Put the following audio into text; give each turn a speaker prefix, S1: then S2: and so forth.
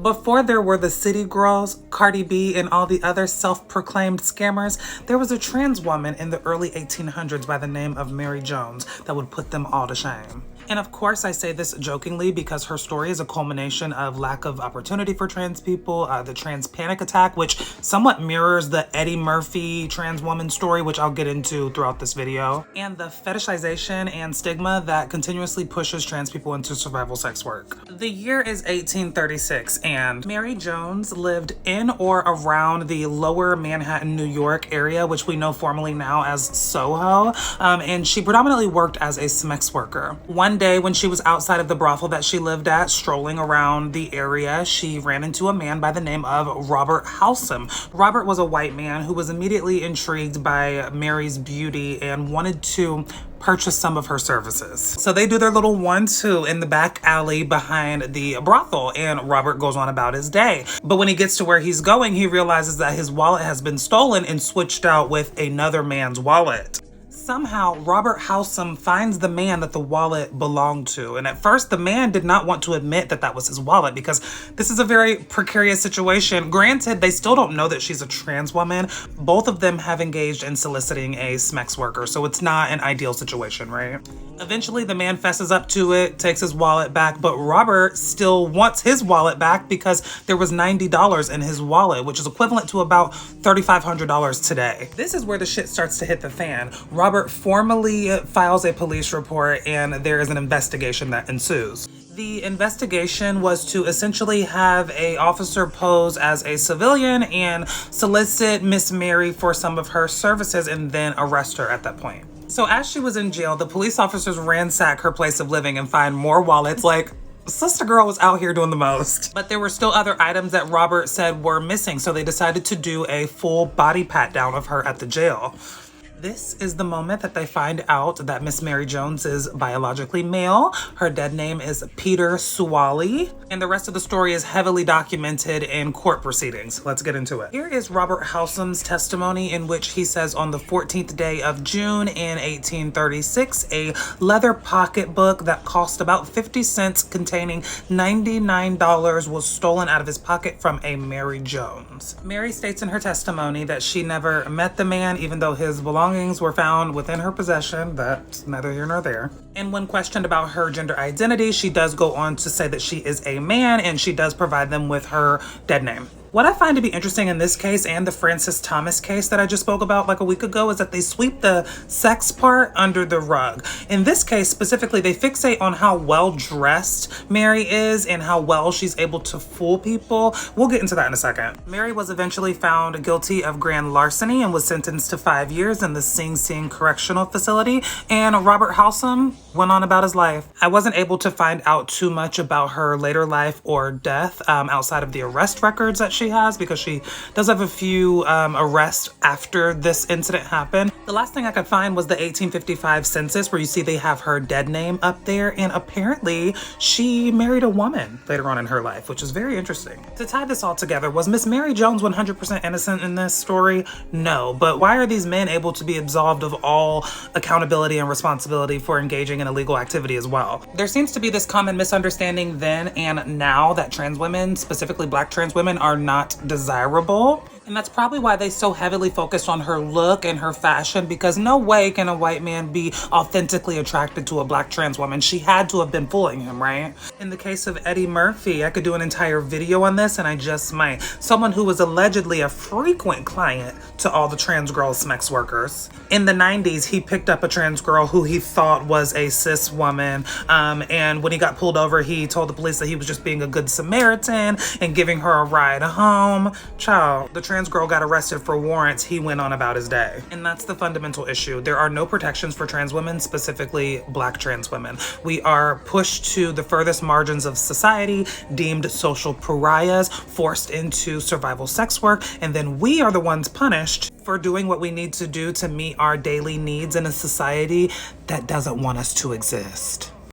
S1: Before there were the city girls, Cardi B, and all the other self-proclaimed scammers, there was a trans woman in the early 1800s by the name of Mary Jones that would put them all to shame. And of course, I say this jokingly because her story is a culmination of lack of opportunity for trans people, the trans panic attack, which somewhat mirrors the Eddie Murphy trans woman story, which I'll get into throughout this video, and the fetishization and stigma that continuously pushes trans people into survival sex work. The year is 1836, and Mary Jones lived in or around the lower Manhattan, New York area, which we know formerly now as Soho, and she predominantly worked as a sex worker. One day when she was outside of the brothel that she lived at, strolling around the area, she ran into a man by the name of Robert Howsam. Robert was a white man who was immediately intrigued by Mary's beauty and wanted to purchase some of her services. So they do their little 1-2 in the back alley behind the brothel, and Robert goes on about his day. But when he gets to where he's going, he realizes that his wallet has been stolen and switched out with another man's wallet. Somehow, Robert Howsam finds the man that the wallet belonged to. And at first, the man did not want to admit that that was his wallet because this is a very precarious situation. Granted, they still don't know that she's a trans woman. Both of them have engaged in soliciting a sex worker, so it's not an ideal situation, right? Eventually, the man fesses up to it, takes his wallet back, but Robert still wants his wallet back because there was $90 in his wallet, which is equivalent to about $3,500 today. This is where the shit starts to hit the fan. Robert formally files a police report, and there is an investigation that ensues. The investigation was to essentially have an officer pose as a civilian and solicit Miss Mary for some of her services and then arrest her at that point. So as she was in jail, the police officers ransack her place of living and find more wallets. Like, sister girl was out here doing the most. But there were still other items that Robert said were missing, so they decided to do a full body pat down of her at the jail. This is the moment that they find out that Miss Mary Jones is biologically male. Her dead name is Peter Suwali, and the rest of the story is heavily documented in court proceedings. Let's get into it. Here is Robert Howsam's testimony, in which he says on the 14th day of June in 1836, a leather pocketbook that cost about 50 cents containing $99 was stolen out of his pocket from a Mary Jones. Mary states in her testimony that she never met the man, even though his belongings were found within her possession. That's neither here nor there. And when questioned about her gender identity, she does go on to say that she is a man, and she does provide them with her dead name. What I find to be interesting in this case and the Francis Thomas case that I just spoke about like a week ago is that they sweep the sex part under the rug. In this case specifically, they fixate on how well dressed Mary is and how well she's able to fool people. We'll get into that in a second. Mary was eventually found guilty of grand larceny and was sentenced to 5 years in the Sing Sing Correctional Facility, and Robert Howsam went on about his life. I wasn't able to find out too much about her later life or death outside of the arrest records that she has, because she does have a few arrests after this incident happened. The last thing I could find was the 1855 census, where you see they have her dead name up there, and apparently she married a woman later on in her life, which is very interesting. To tie this all together, was Miss Mary Jones 100% innocent in this story? No, but why are these men able to be absolved of all accountability and responsibility for engaging in illegal activity as well? There seems to be this common misunderstanding then and now that trans women, specifically Black trans women, are not desirable. And that's probably why they so heavily focus on her look and her fashion, because no way can a white man be authentically attracted to a Black trans woman. She had to have been fooling him, right? In the case of Eddie Murphy, I could do an entire video on this, and I just might. Someone who was allegedly a frequent client to all the trans girl sex workers. In the 90s, he picked up a trans girl who he thought was a cis woman, and when he got pulled over, he told the police that he was just being a good Samaritan and giving her a ride home. Child, the trans girl got arrested for warrants. He went on about his day. And that's the fundamental issue. There are no protections for trans women, specifically Black trans women. We are pushed to the furthest margins of society, deemed social pariahs, forced into survival sex work, and then we are the ones punished for doing what we need to do to meet our daily needs in a society that doesn't want us to exist.